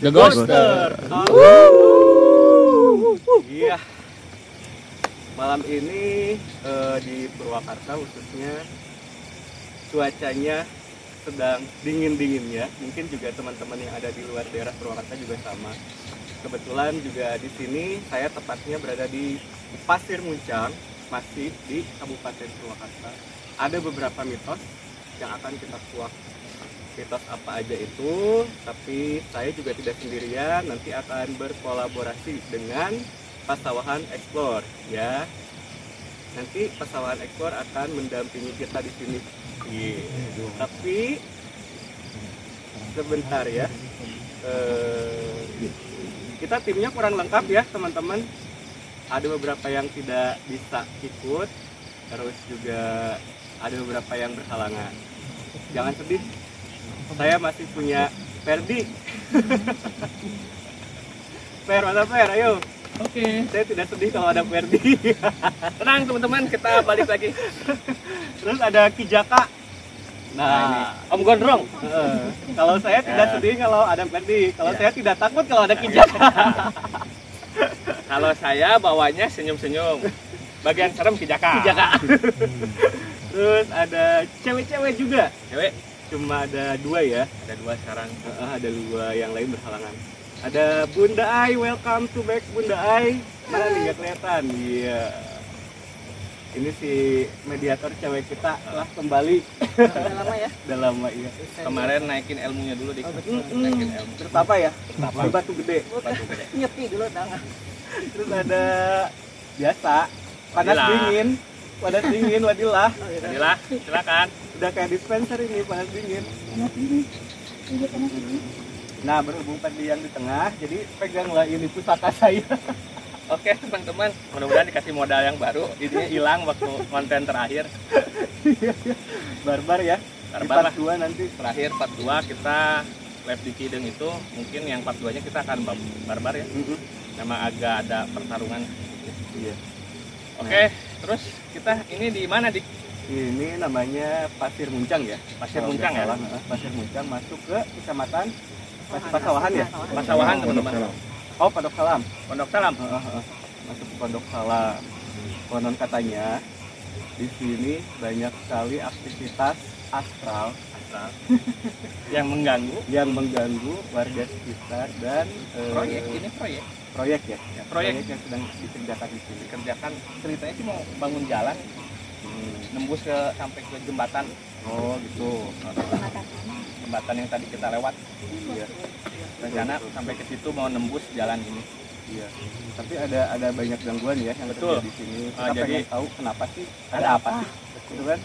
The Ghoster. Iya. Malam ini di Purwakarta khususnya cuacanya sedang dingin-dinginnya. Mungkin juga teman-teman yang ada di luar daerah Purwakarta juga sama. Kebetulan juga di sini saya tepatnya berada di Pasir Muncang, masih di Kabupaten Purwakarta. Ada beberapa mitos yang akan kita kuak. Mitos apa aja itu, tapi saya juga tidak sendirian, nanti akan berkolaborasi dengan Pasawahan Explore ya. Nanti Pasawahan Explore akan mendampingi kita di sini. Tapi sebentar ya. Kita timnya kurang lengkap ya teman-teman. Ada beberapa yang tidak bisa ikut, terus juga ada beberapa yang berhalangan. Jangan sedih, saya masih punya Ferdi. Fer, mana Fer? Ayo. Oke. Saya tidak sedih kalau ada Ferdi. Tenang teman-teman, kita balik lagi. Terus ada Kijaka. Nah, ini Om Gondrong. Kalau saya tidak sedih kalau ada Ferdi. Kalau saya tidak takut kalau ada Kijaka. Kalau saya bawanya senyum-senyum. Bagian serem Kijaka. Terus ada cewek-cewek juga. Cewek Cuma ada 2 ya. ada 2 sekarang. Ada 2 yang lain berhalangan. Ada Bunda Ai, welcome to back Bunda Ai. Mana nih nggak kelihatan? Iya. Ini si mediator cewek kita telah kembali. Udah lama ya? Udah lama ya. Kemarin naikin ilmunya dulu dik. Naikin ilmu. Terus apa ya? Di Batu Gede. Batu Gede. Nyepi dulu tangan. Terus ada biasa panas Wadilah. dingin. Panas dingin wadilah. Inilah, silakan. Udah kayak dispenser ini panas dingin. Nah, berhubung tadi yang di tengah, jadi peganglah ini pusaka saya. Oke teman-teman, mudah-mudahan dikasih modal yang baru. Ini hilang waktu konten terakhir. Barbar ya. Di Barbar part 2 nanti. Terakhir part 2 kita web di Kideng itu, mungkin yang part 2 nya kita akan barbar ya. Memang agak ada pertarungan. Iya. Oke, terus kita ini di mana dik? Ini namanya Pasir Muncang ya. Pasir Kalau Muncang nggak ya? salah, Pasir Muncang masuk ke kecamatan Pasawahan ya. Pasawahan teman-teman. Oh, Pondok Salam. Pondok Salam. Masuk ke Pondok Salam. Konon katanya di sini banyak sekali aktivitas astral Yang mengganggu. yang mengganggu warga sekitar dan Proyek ini proyek proyek ya. Proyek. Yang sedang dikerjakan di sini. dikerjakan. Ceritanya sih mau bangun jalan, nembus ke sampai ke jembatan. Oh gitu. Jembatan yang tadi kita lewat. Iya. Rencana sampai ke situ mau nembus jalan ini. Iya. Tapi ada banyak gangguan ya yang Betul. terjadi di sini. Ah, Kita jadi- pengen tahu kenapa sih? Ada Ada apa sih? Gitu kan?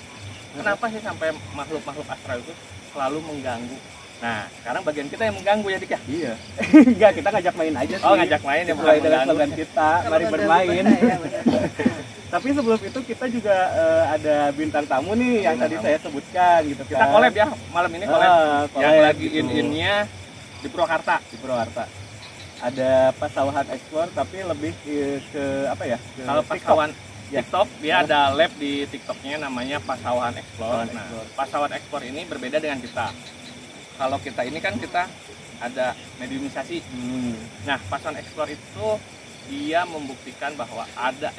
Kenapa sih sampai makhluk-makhluk astral itu selalu mengganggu? Nah, sekarang bagian kita yang mengganggu ya dik ya? Iya. Enggak, kita ngajak main aja sih. Oh, ngajak main ya, bukan Sesuai dengan mengganggu. slogan kita, mari bermain. Tapi sebelum itu kita juga ada bintang tamu nih yang Bintang tadi tamu. saya sebutkan gitu kan. Kita collab ya, malam ini collab. Collab Yang lagi gitu. in-innya di Purwakarta. Di Purwakarta. Ada Pasawahan Explore tapi lebih ke apa ya? Ke Kalau TikTok. Pasawahan Ya. TikTok, dia ada lab di TikToknya namanya Pasawahan Explore. Pasawahan Nah, Explore. Pasawahan Explore ini berbeda dengan kita. Kalau kita ini kan kita ada mediumisasi. Nah, Pasawahan Explore itu dia membuktikan bahwa ada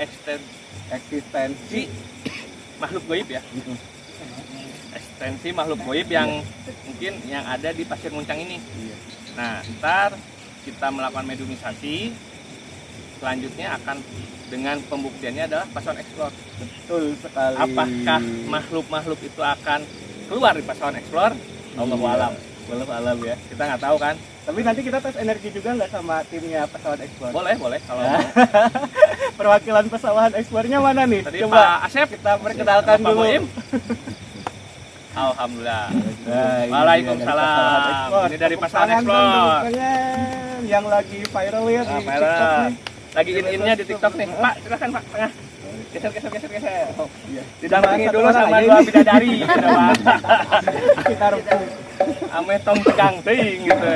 Eksistensi. makhluk goib ya. Ekstensi makhluk goib yang mungkin yang ada di Pasir Muncang ini. Iya. Nah, ntar kita melakukan mediumisasi, selanjutnya akan dengan pembuktiannya adalah Pasawahan Explore. Betul sekali. Apakah makhluk-makhluk itu akan keluar di Pasawahan Explore? Allahu alam. Wallahu alam ya. Kita nggak tahu kan. Tapi nanti kita tes energi juga nggak sama timnya Pasawahan Explore? Boleh kalau Ya. Perwakilan Pasawahan Explore-nya mana nih? tadi Coba Pak Asep kita perkenalkan Pak dulu. Boim. Alhamdulillah. Nah, ini Waalaikumsalam. dia dari Pasawahan Explore. Ini dari Tepuk Pasawahan tangan Explore. dong, kalian yang lagi viral ya di Viral. TikTok nih. Lagi in-innya di TikTok nih. Pak, silakan Pak, tengah. Geser. Oh, iya. Didampingi Satu dulu orang sama aja 2 ini. bidadari gitu, Pak. Kita rukun. Ame tong tegang teuing gitu.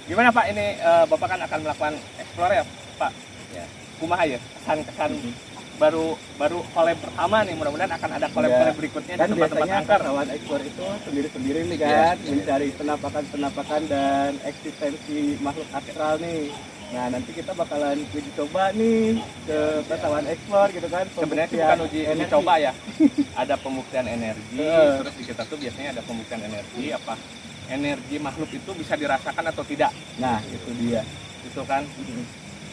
Gimana Pak ini Bapak kan akan melakukan explore ya, Pak? Ya. Kumaha ya kesan-kesan baru collab pertama nih, mudah-mudahan akan ada collab berikutnya Kan di tempat-tempat biasanya angker. pasawan ekspor itu sendiri-sendiri nih Iya. kan, mencari penampakan-penampakan dan eksistensi makhluk astral nih. Nah nanti kita bakalan uji coba nih ke pasawan ekspor gitu kan. Sebenarnya sih pembuktian bukan uji energi. coba ya. Ada pembuktian energi, terus di kita tuh biasanya ada pembuktian energi, apa energi makhluk itu bisa dirasakan atau tidak, Nah itu dia. gitu kan.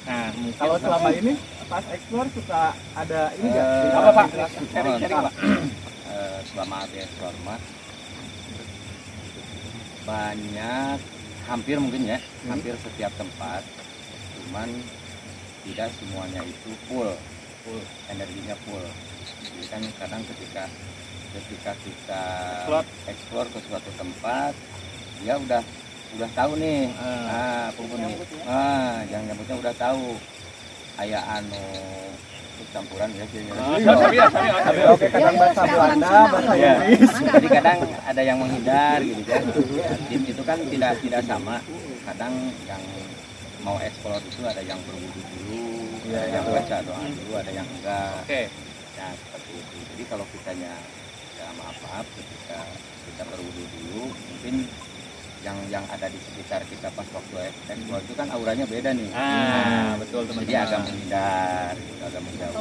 Nah, mungkin Kalau selama ini pas ekspor suka ada ini nggak? apa Pak? Interaksi? Sharing Pak. Selama ekspor mah banyak, hampir mungkin ya, hampir setiap tempat, cuman tidak semuanya itu full energinya full. Jadi kan kadang ketika kita eksplor ke suatu tempat, dia udah tahu nih, penghuni, yang nyebutnya udah tahu, kayak campuran ya, Tapi oke kadang bahasa Belanda, bahasa ya. Inggris. Jadi kadang ada yang menghindar gitu kan. Itu kan tidak sama. Kadang yang mau eksplor itu ada yang berwudu dulu, ada yang baca doa dulu, ada yang enggak. Oke. Ya seperti itu. Jadi kalau kitanya ya maaf ketika kita berwudu dulu, mungkin yang ada di sekitar kita pas waktu eksplor itu kan auranya beda nih. Betul teman-teman. Jadi agak menghindar, agak menjauh.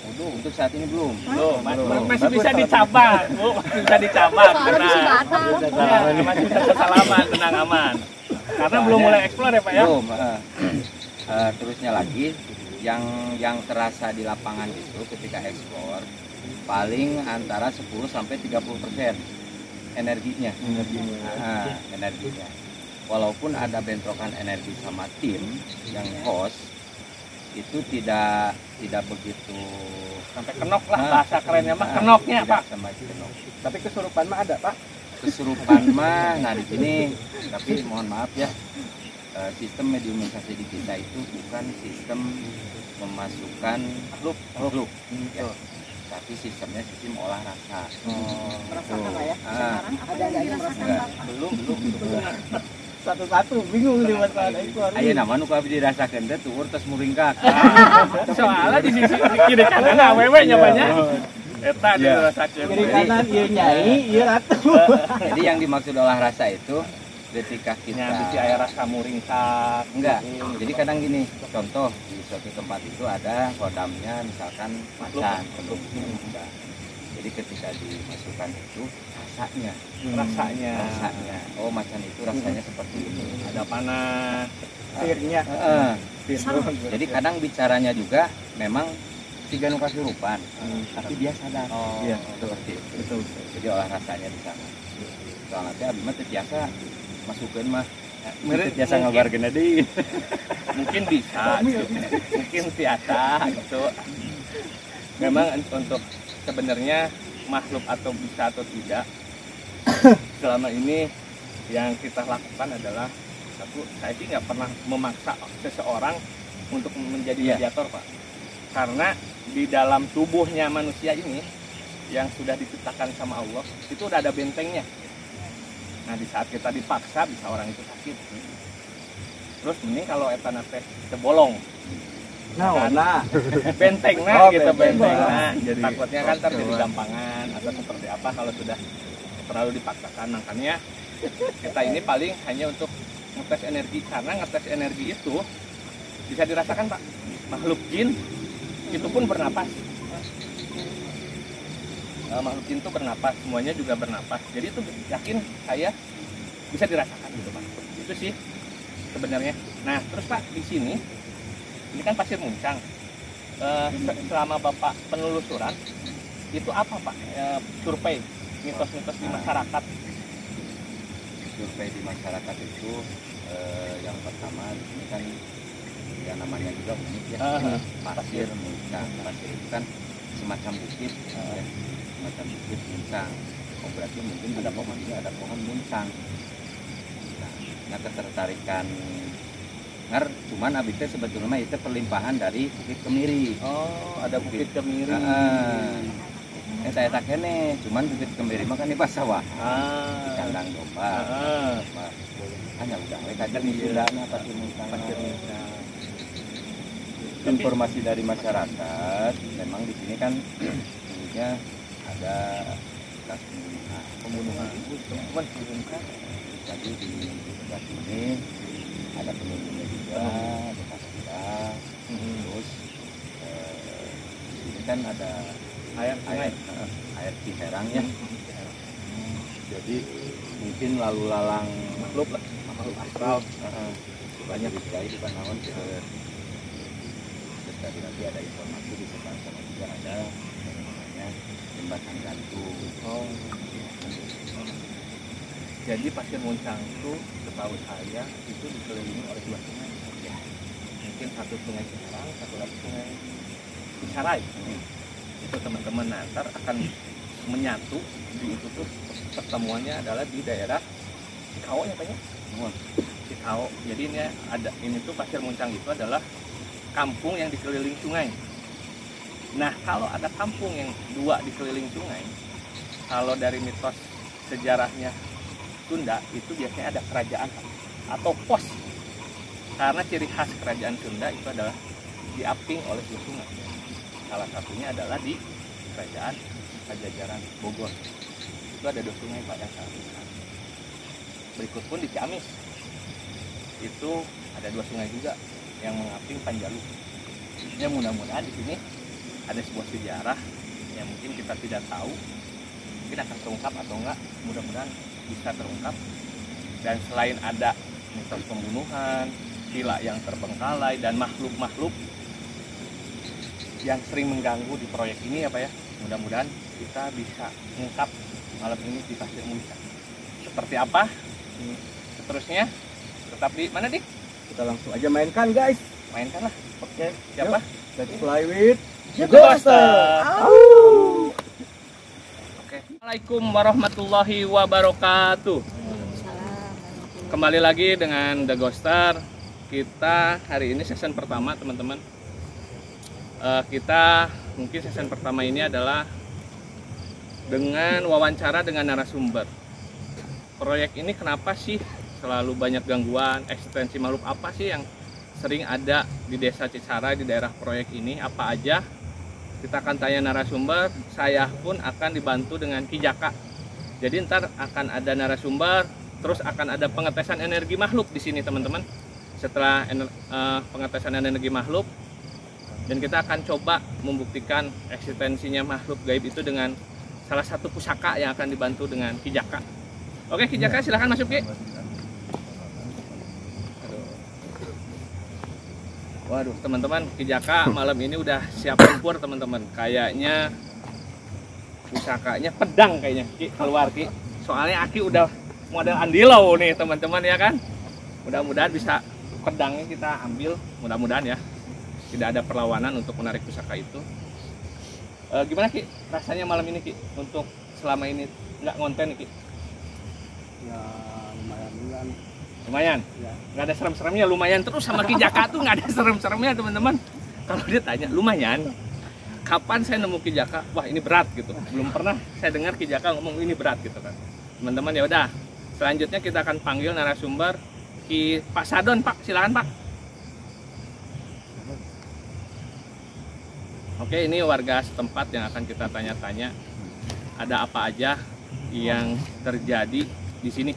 Wudu untuk saat ini belum. Masih bisa dicabang, Bu. Masih bisa dicabang karena masih bisa salaman, tenang aman. Karena belum mulai eksplor ya Pak ya. Belum. Terusnya lagi yang terasa di lapangan itu ketika ekspor paling antara 10 sampai 30% energinya. Energinya. Walaupun ada bentrokan energi sama tim yang host, itu tidak begitu Sampai kenok lah bahasa kerennya mah, kenoknya tidak Pak. sama kenok. Tapi kesurupan mah ada Pak. Kesurupan mah, nah di sini tapi mohon maaf ya, sistem mediumisasi di kita itu bukan sistem memasukkan makhluk, ya. Tapi sistemnya sistem olah rasa. Merasakan nggak ya? Ah, Ada nggak yang merasakan? belum. Satu-satu bingung nih masalah ekspor. Ayo nama nu kabeh dirasakeun teh tuur tos muringkak. Soalnya di sisi di kiri kanan awewe nya banyak. Eta dirasakeun. Kiri kanan iya nyai, iya ratu. Jadi yang dimaksud olah rasa itu ketika kita Nya bisi aya rasa muringkak. enggak. Jadi kadang gini, contoh di suatu tempat itu ada kodamnya misalkan macan, enggak. Jadi ketika dimasukkan itu rasanya, oh macan itu rasanya seperti ini. Ada panas. Akhirnya. Jadi kadang bicaranya juga memang tiga nu kasurupan, tapi dia sadar. Iya, Seperti itu. betul. Jadi olah rasanya di sana. Soalnya teh abdi mah teu biasa masukeun mah. Meureun Biasa mungkin- ngabarkeun deui. Mungkin bisa, mungkin biasa gitu. Memang untuk sebenarnya makhluk atau bisa atau tidak, selama ini yang kita lakukan adalah satu, saya sih nggak pernah memaksa seseorang untuk menjadi mediator Pak, karena di dalam tubuhnya manusia ini yang sudah diciptakan sama Allah itu udah ada bentengnya. Nah di saat kita dipaksa bisa orang itu sakit. Terus ini kalau etana teh bolong, Nah, benteng Oh, gitu benteng. benteng. Jadi Takutnya kan terjadi keluar. gampangan atau seperti apa kalau sudah terlalu dipaksakan. Makanya kita ini paling hanya untuk ngetes energi, karena ngetes energi itu bisa dirasakan Pak. Makhluk jin itu pun bernapas. Makhluk jin itu bernapas, semuanya juga bernapas. Jadi itu yakin saya bisa dirasakan gitu Pak. Itu sih sebenarnya. Nah terus Pak di sini ini kan pasir muncang. Selama Bapak penelusuran itu apa Pak? Survei mitos-mitos di masyarakat. Survei di masyarakat itu yang pertama di sini kan ya namanya juga unik ya. Pasir muncang. Pasir itu kan semacam bukit, ya. Semacam bukit muncang. Oh berarti mungkin ada pohon muncang. Nah ketertarikan cuman abis itu sebetulnya itu perlimpahan dari Bukit Kemiri. Oh, ada Bukit Kemiri. Saya tak kene, cuman Bukit Kemiri mah kan di sawah. Di kandang domba. Hanya udah mereka di Sundana pasti muncang. informasi dari masyarakat, memang di sini kan dulunya ada bekas pembunuhan. Jadi di sebelah sini ada penunjuknya juga, bekas gas. Terus di sini kan ada air Ciherang ya. Jadi mungkin lalu lalang makhluk astral banyak sekali di Panaon. Tadi nanti ada informasi di sebelah sana juga ada yang namanya jembatan gantung. Jadi Pasir Muncang itu setahu saya itu dikelilingi oleh 2 sungai. Ya. Mungkin satu sungai Ciherang, satu lagi sungai Cisarai. Itu teman-teman nanti akan menyatu di itu tuh pertemuannya adalah di daerah Cikao ya Pak ya? Cikao. Jadi ini tuh Pasir Muncang itu adalah kampung yang dikelilingi sungai. Nah, kalau ada kampung yang 2 dikelilingi sungai, kalau dari mitos sejarahnya Sunda itu biasanya ada kerajaan atau pos. Karena ciri khas kerajaan Sunda itu adalah diaping oleh 2 sungai. Salah satunya adalah di kerajaan Pajajaran Bogor. Itu ada 2 sungai Pak yang sangat besar. Berikut pun di Ciamis itu ada 2 sungai juga yang mengaping Panjalu. Ya mudah-mudahan di sini ada sebuah sejarah yang mungkin kita tidak tahu, mungkin akan terungkap atau enggak, mudah-mudahan bisa terungkap. Dan selain ada mitos pembunuhan, villa yang terbengkalai dan makhluk-makhluk yang sering mengganggu di proyek ini ya Pak ya, mudah-mudahan kita bisa mengungkap malam ini di Pasir Muncang. Seperti apa seterusnya, tetap di mana Dik? Kita langsung aja mainkan guys. Mainkan lah. Oke, siapa? Let's fly with Ghoster. Oke. Assalamualaikum warahmatullahi wabarakatuh. Kembali lagi dengan The Ghoster. Kita hari ini season pertama teman-teman. Kita mungkin season pertama ini adalah dengan wawancara dengan narasumber. Proyek ini kenapa sih selalu banyak gangguan, eksistensi makhluk apa sih yang sering ada di desa Cisarai, di daerah proyek ini, apa aja? Kita akan tanya narasumber, saya pun akan dibantu dengan Ki Jaka. Jadi ntar akan ada narasumber, terus akan ada pengetesan energi makhluk di sini teman-teman. Setelah pengetesan energi makhluk, dan kita akan coba membuktikan eksistensinya makhluk gaib itu dengan salah satu pusaka yang akan dibantu dengan Ki Jaka. Oke Ki Jaka, silahkan masuk Ki. Waduh teman-teman, Ki Jaka malam ini udah siap tempur teman-teman. Kayaknya pusakanya pedang kayaknya Ki, keluar Ki. Soalnya Aki udah model andilau nih teman-teman ya kan. Mudah-mudahan bisa pedangnya kita ambil, mudah-mudahan ya. Tidak ada perlawanan untuk menarik pusaka itu. Gimana Ki rasanya malam ini Ki untuk selama ini nggak ngonten Ki? Ya lumayan bulan. Lumayan, Ya. Nggak ada serem-seremnya, lumayan terus sama Ki Jaka tuh nggak ada serem-seremnya teman-teman. Kalau dia tanya lumayan, kapan saya nemu Ki Jaka? Wah ini berat gitu. Belum pernah saya dengar Ki Jaka ngomong ini berat gitu kan. Teman-teman ya udah. Selanjutnya kita akan panggil narasumber Ki Pak Sadon Pak, silakan Pak. Oke, ini warga setempat yang akan kita tanya-tanya. Ada apa aja yang terjadi di sini?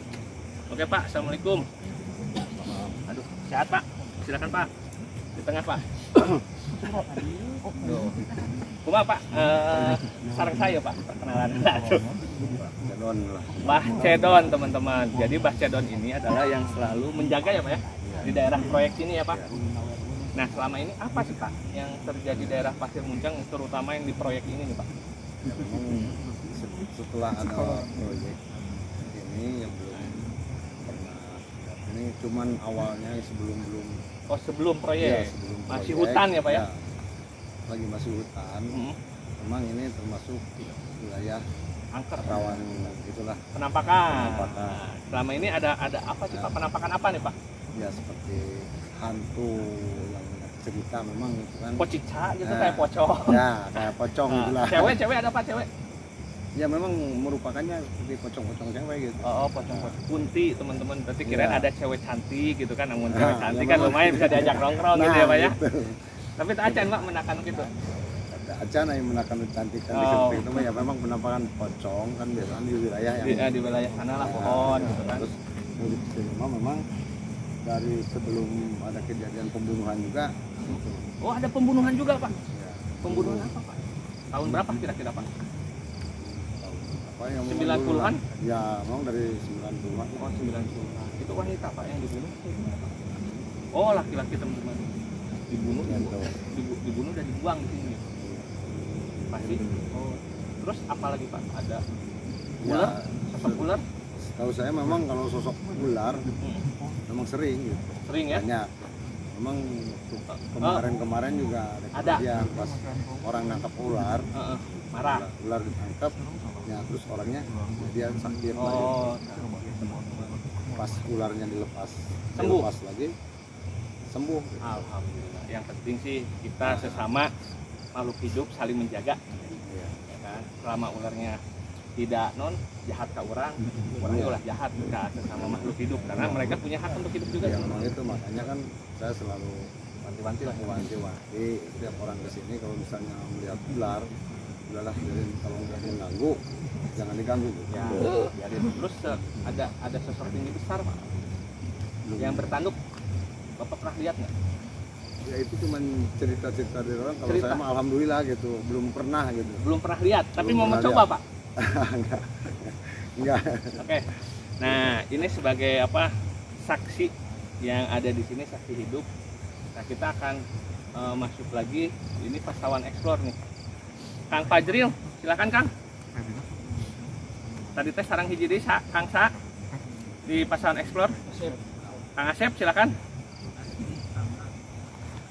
Oke Pak, assalamualaikum. Aduh, sehat Pak. Silakan Pak. Di tengah Pak. Kuma Pak, sarang saya Pak, perkenalan. Cedon lah. Mbah Cedon teman-teman. Jadi Mbah Cedon ini adalah yang selalu menjaga ya Pak ya di daerah proyek ini ya Pak. Nah selama ini apa sih Pak yang terjadi di daerah Pasir Muncang, terutama yang di proyek ini nih Pak? Setelah ada proyek ini yang belum pernah, ini cuman awalnya sebelum Oh sebelum proyek, sebelum masih proyek, hutan ya Pak ya? Lagi masih hutan. Memang ini termasuk wilayah Angker. rawan gitulah. Penampakan. Penampakan. Nah, selama ini ada apa sih Pak? Penampakan apa nih Pak? Ya seperti hantu yang cerita memang itu kan. Pocica gitu Nah, kayak pocong. Ya kayak pocong Nah, gitulah. cewek ada Pak cewek? Ya memang merupakannya seperti pocong-pocong cewek gitu. Oh pocong kunti teman-teman. Berarti kirain Ya. ada cewek cantik gitu kan, namun Nah, cewek cantik ya kan memang. lumayan bisa diajak nongkrong gitu ya Pak ya. Gitu. Tapi tak acan mak menakan gitu. Ada acana yang menakan kecantikan di Oh. Genteng itu mah ya memang penampakan pocong kan biasanya di wilayah yang Di wilayah sana lah pohon gitu kan. terus yang di Pustiama memang dari sebelum ada kejadian pembunuhan juga gitu. Oh ada pembunuhan juga pak. Ya, Pembunuhan apa pak? Tahun berapa kira-kira pak? apa yang 90-an? Ya memang dari 90-an. Oh 90-an. Itu wanita pak yang dibunuh. Oh laki-laki teman-teman. Dibunuh, Ya, betul. dibunuh dan dibuang di sini. Pasti. Oh. Terus apa lagi pak? Ada ular? Ya, Sosok ular? tahu saya memang kalau sosok ular memang sering gitu. Sering ya? Banyak. Memang kemarin-kemarin juga ada Ada. kejadian pas orang nangkap ular, Marah. ular ditangkap, ya terus orangnya dia sakit lagi. Oh. Pas ularnya dilepas, Sembuh. dilepas lagi, sembuh. Alhamdulillah. Yang penting sih kita sesama makhluk hidup saling menjaga, Ya. ya kan? Selama ularnya tidak jahat ke orang, orangnya ulah jahat ke sesama makhluk hidup karena mereka punya hak untuk hidup juga. Ya memang itu makanya kan saya selalu Wanti-wanti lah. wanti-wanti setiap orang kesini kalau misalnya melihat ular, udahlah biarin, kalau nggak mengganggu jangan diganggu gitu. Ya, biarin. Terus ada sosok tinggi besar pak yang bertanduk. Bapak pernah lihat nggak? Ya itu cuman cerita-cerita dari orang. Kalau Cerita. saya mah alhamdulillah gitu, belum pernah gitu. Belum pernah lihat, tapi Belum mau pernah mencoba lihat. pak. Enggak. Oke. Nah, ini sebagai apa? Saksi yang ada di sini, saksi hidup. Nah, kita akan masuk lagi. Ini Pasawan Explore nih. Kang Fajril, silakan Kang. Tadi teh sarang hiji deui Kang Sa di Pasawan Explore. Kang Asep, silakan.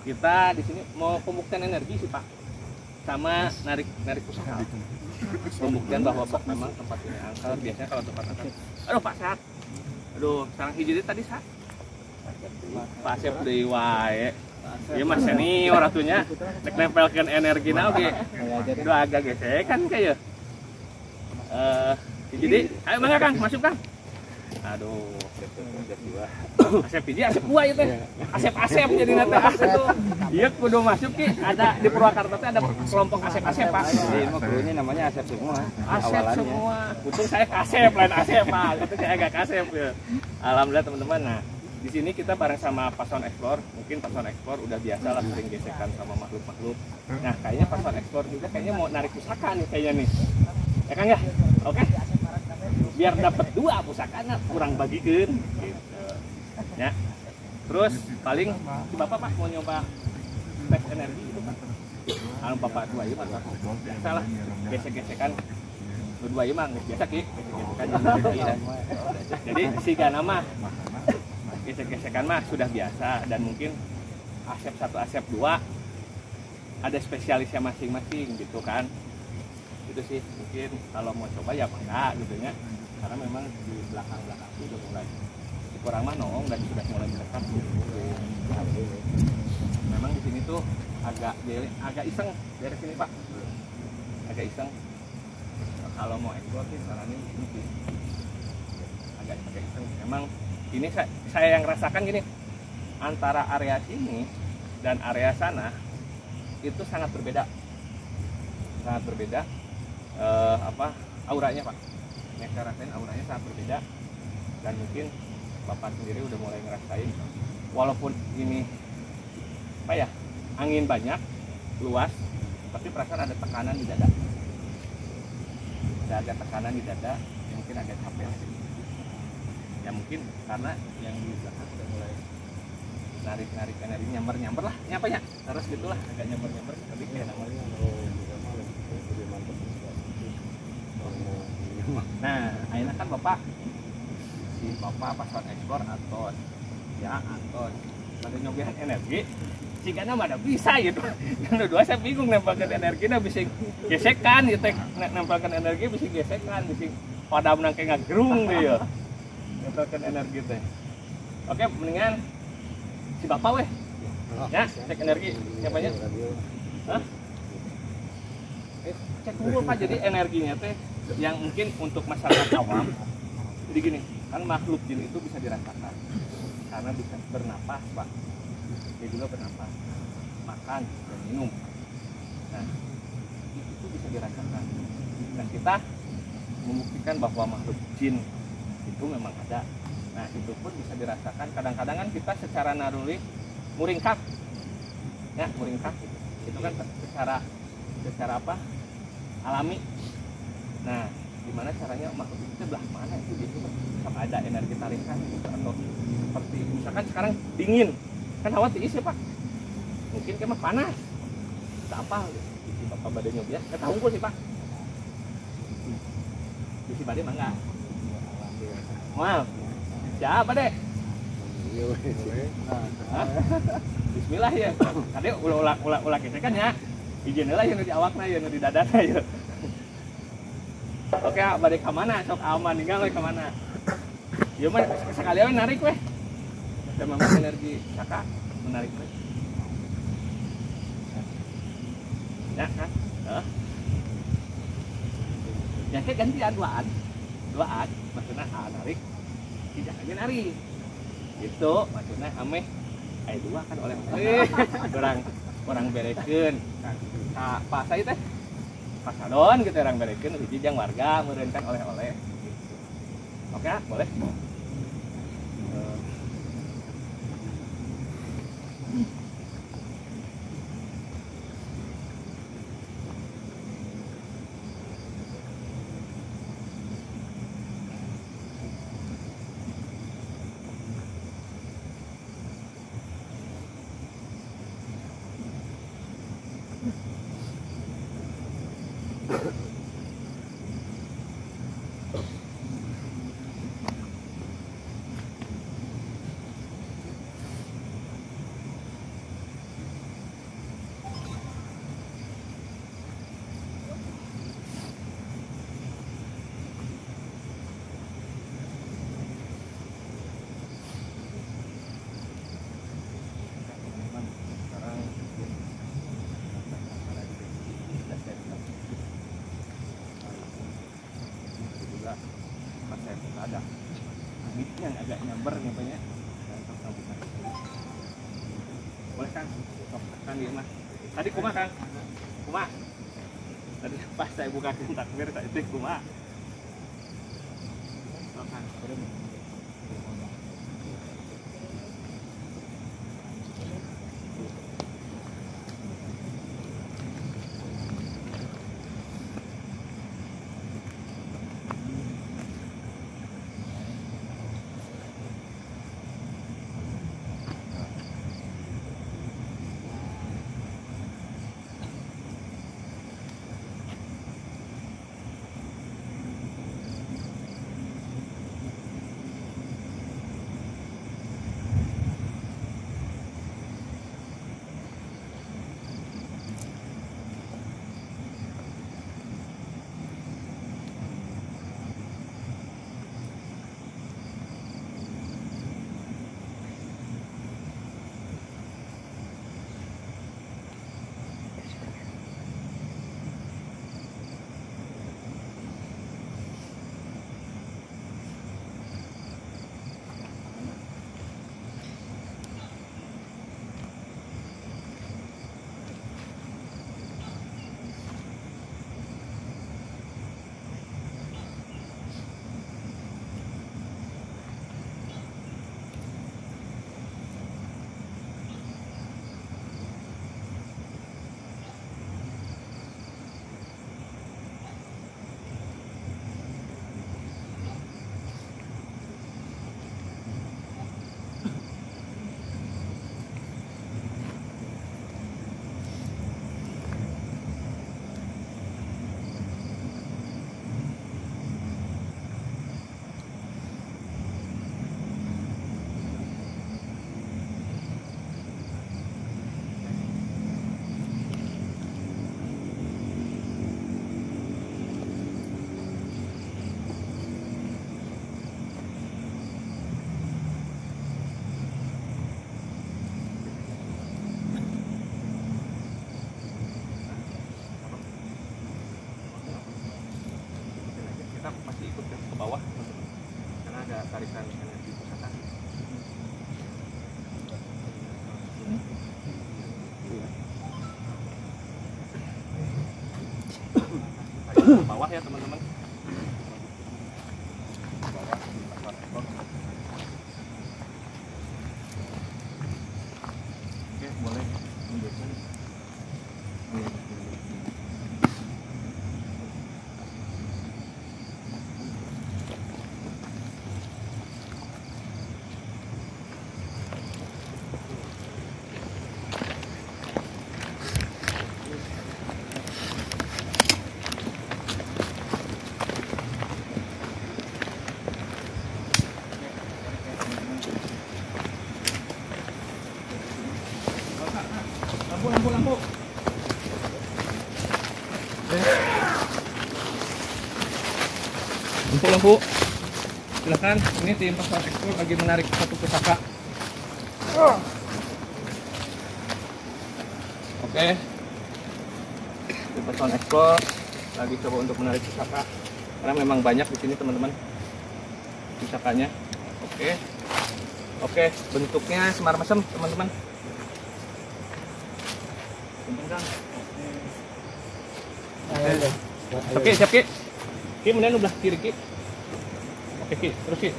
Kita di sini mau pembuktian energi sih Pak, sama narik usaha. Pembuktian bahwa memang tempat ini angker. Biasanya kalau tempat angker, aduh Pak Sat, aduh sarang hiji deui tadi Sat. Pak Asep deui wae. Ieu mah senior atunya. Cek nempelkeun energina oge. Aduh agak gesekan kayak. Hiji deui. Ayo mangga Kang, masuk Kang. Aduh, Asep hiji, Asep dua itu teh. Asep jadi nanti aduh. Iya kudu masuk ki, ada di Purwakarta teh ada kelompok Asep Pak. Jadi mah krunya namanya Asep semua. Asep semua. Untung saya Asep lain Asep Pak. Itu saya agak Asep ya. Alhamdulillah teman-teman. Nah, di sini kita bareng sama Pasawan Explore. Mungkin Pasawan Explore udah biasa lah sering gesekan sama makhluk-makhluk. Nah, kayaknya Pasawan Explore juga kayaknya mau narik pusaka nih kayaknya nih. Ya Kang ya? Oke. Biar dapat 2 pusakana kurang bagikeun gitu. Ya. Terus paling si Bapak Pak mau nyoba tes energi gitu Pak. Anu Bapak 2 ieu mah biasa lah gesek-gesekan. 2 ieu mah biasa ki gesek-gesekan energi. Jadi si Gana mah gesek-gesekan mah sudah biasa dan mungkin Asep 1 Asep 2 ada spesialisnya masing-masing gitu kan. Itu sih mungkin kalau mau coba ya enggak gitu ya. Karena memang di belakang-belakang itu udah mulai kurang mah nongong dan sudah mulai mendekat gitu. Memang di sini tuh agak iseng dari sini Pak, agak iseng. Kalau mau explore sih sarannya ini sih agak iseng. Memang ini saya yang rasakan gini, antara area sini dan area sana itu sangat berbeda, auranya Pak. Yang saya rasain auranya sangat berbeda dan mungkin Bapak sendiri udah mulai ngerasain walaupun ini apa ya, angin banyak luas tapi perasaan ada tekanan di dada, ada tekanan di dada yang mungkin agak capek ya, mungkin karena yang di belakang udah mulai narik energi, nyamber lah nyapanya terus gitulah, agak nyamber tapi kayak namanya. Nah, akhirnya kan Bapak Pasawan Explore atau pada nyobain energi jika nama ada bisa gitu. Yang kedua saya bingung nempelkan energi bisa gesekan gitu, nempelkan energi bisa gesekan, bisa padam nang kayak ngagerung dia nempelkan energi teh. Oke, mendingan si Bapak weh ya cek energi siapanya. Hah? Cek dulu Pak, jadi energinya teh yang mungkin untuk masyarakat awam. Jadi gini, kan makhluk jin itu bisa dirasakan karena bisa bernapas Pak. Dia juga bernapas. makan dan minum. Nah, itu bisa dirasakan. Dan kita membuktikan bahwa makhluk jin itu memang ada. Nah, itu pun bisa dirasakan. Kadang-kadang kan kita secara naruri muringkak, ya muringkak itu kan secara apa? Alami. Nah, gimana caranya makhluk itu belah mana itu gitu kan? Apakah ada energi tarikan gitu, atau seperti misalkan sekarang dingin kan hawa tiis ya Pak, mungkin kayak mah panas tak apa isi bapak badannya biasa kita unggul sih Pak, isi badan mah enggak mal siapa deh bismillah ya kadek ulah kita kan ya izin lah yang di awakna yang di dadana ya. Oke, balik ke mana? Sok aman tinggal ke mana? Ya mah sekalian narik weh. Kita memang energi saka menarik weh. Ya kan? Ya kayak gantian duaan, maksudnya narik, tidak lagi narik. Itu maksudnya ameh dua kan oleh orang berekeun. Pak saya teh pasadon gitu orang berekeun hiji jeung warga meureunkan oleh-oleh. Oke, boleh. Ada yang agak nyamber nyapanya boleh Kang Kang dia mah tadi kumaha Kang kumaha tadi pas saya buka takbir tak itu kumaha Kang tarikan energi pusaka. bawah ya teman-teman. Oke, boleh menunjukkan. Lampu. Lampu. Silakan. Ini tim Pesawat Explore lagi menarik satu pusaka. Oke. Tim Pesawat Explore lagi coba untuk menarik pusaka. Karena memang banyak di sini teman-teman pusakanya. Oke, bentuknya semar mesem teman-teman. Oke, siap Ki. Ki, kemudian belah kiri Ki. Oke Ki, terus Ki.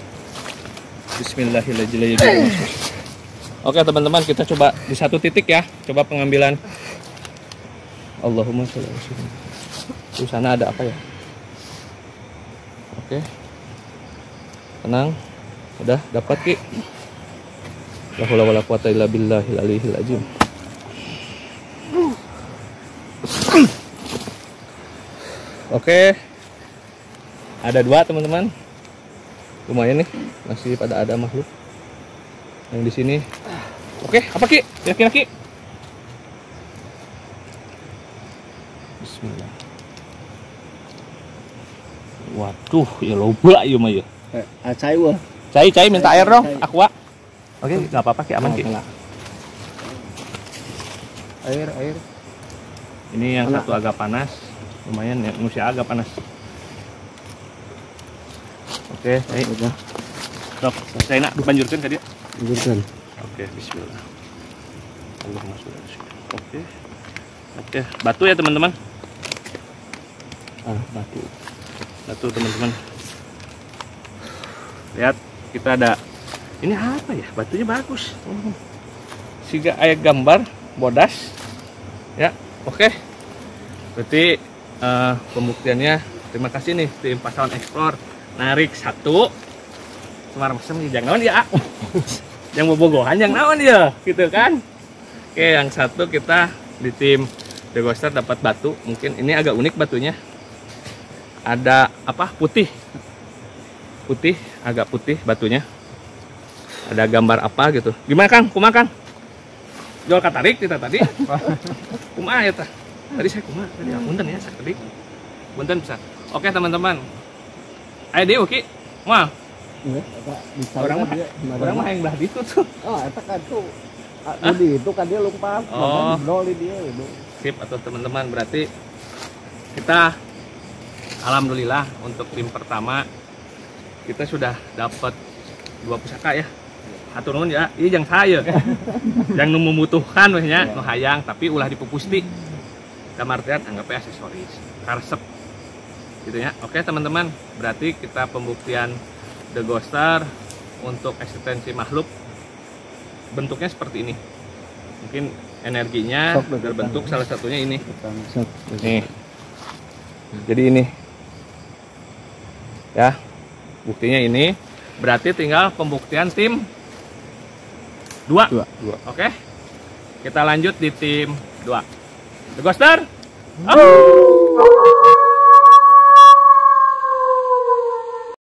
Bismillahirrahmanirrahim. Oke teman-teman, kita coba di satu titik ya. Coba pengambilan. Allahumma sholli alaihi wasallam. Di sana ada apa ya? Oke. Tenang. Udah dapat Ki. La haula wala quwata illa billahil aliyil azim. Oke, ada 2 teman-teman, lumayan nih, masih pada ada makhluk yang di sini. Oke, apa Ki? Kira-kira Ki? Bismillah. Waduh, ya loba ya mah ya. Cai wah. Cai minta air dong, aqua. Oke, nggak apa-apa Ki, aman Ki. Air. Ini yang satu agak panas. Lumayan ya, manusia agak panas. Oke, baik. Udah. Dok, saya nak dipanjurkan tadi. Lanjutkan. Oke, bismillah. Allahumma sholli alaihi wasallam. Oke, batu ya teman-teman. Batu teman-teman. Lihat, kita ada. Ini apa ya? Batunya bagus. Siga ayat gambar bodas. Ya, oke. Berarti pembuktiannya, terima kasih nih tim Pesawat Explore narik 1 semar mesem jangan ya yang bobogohan yang naon ya gitu kan. Oke, yang 1 kita di tim The Ghoster dapat batu, mungkin ini agak unik batunya, ada apa putih agak putih batunya, ada gambar apa gitu. Gimana Kang? Kumaha Kang? Jual katarik kita tadi. Kumaha ya tah? Tadi saya kumaha tadi punten ya sakedik. Punten bisa. Oke teman-teman. Ayo deh Ki. Moal. Orang mah yang belah ditu tuh. Oh, eta kan tuh. Di itu kan dia lompat. Oh. Broli dia itu. Sip atau teman-teman, berarti kita alhamdulillah untuk tim pertama kita sudah dapat 2 pusaka ya. Hatur nuhun ya. Ieu jeung saya. Yang membutuhkan we nya nu hayang tapi ulah dipupusti. Damartian anggapnya aksesoris, karsep gitu ya. Oke teman-teman, berarti kita pembuktian The Ghoster untuk eksistensi makhluk bentuknya seperti ini. Mungkin energinya berbentuk salah satunya ini. Nih. Jadi ini. Ya. Buktinya ini. Berarti tinggal pembuktian tim 2. Oke. Kita lanjut di tim 2. The Ghoster.